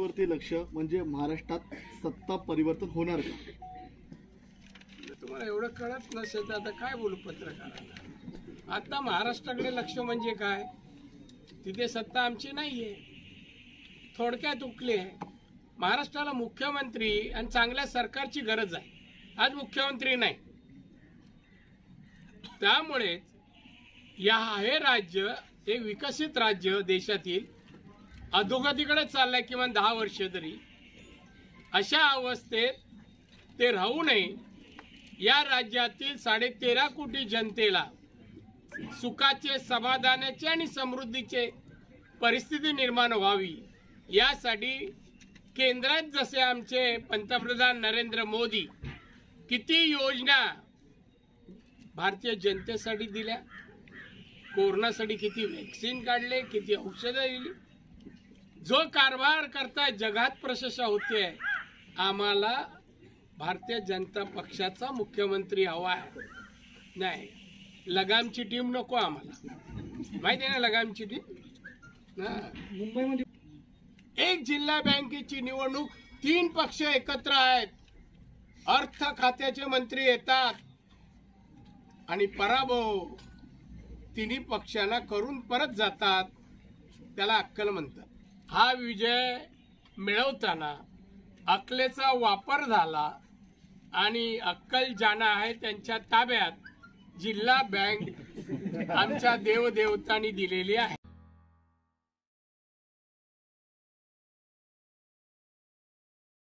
सत्तेवरती लक्ष म्हणजे महाराष्ट्रात सत्ता परिवर्तन होणार का? तुम्हाला एवढं कळत नसेल तर आता काय बोलू पत्रकारांना. आता महाराष्ट्राकडे लक्ष म्हणजे काय, तिथे सत्ता आमची नाहीये, थोडक्यात उकली आहे. महाराष्ट्राला मुख्यमंत्री आणि चांगल्या सरकारची गरज आहे. आज मुख्यमंत्री नाही, त्यामुळे हे राज्य एक विकसित राज्य देशातील अधोगतीकडे चाललंय किमान 10 वर्ष तरी. अशा अवस्थेत ते राहू नये. या राज्यातील 13.5 कोटी जनतेला सुखाचे, समाधानाचे आणि समृद्धीचे परिस्थिती निर्माण व्हावी, यासाठी केंद्रात जसे आमचे पंतप्रधान नरेंद्र मोदी किती योजना भारतीय जनतेसाठी दिल्या, कोरोनासाठी किती वॅक्सिन काढले, किती औषधं दिली, जो कारभार करता जगात प्रशंसा होते. आम्हाला भारतीय जनता पक्षाचा मुख्यमंत्री हवा आहे. नाही, लगामची टीम नको आम्हाला. माहिती आहे ना लगामची टीम. मुंबईमध्ये एक जिल्हा बँकेची निवडणूक 3 पक्ष एकत्र आहेत, अर्थ खात्याचे मंत्री येतात आणि पराभव तिन्ही पक्षांना करून परत जातात. त्याला अक्कल म्हणतात. हा विजय मिळवताना अक्कलेचा वापर झाला आणि अक्कल ज्यांना आहे त्यांच्या ताब्यात जिल्हा बँक आमच्या देवदेवतांनी दिलेली आहे.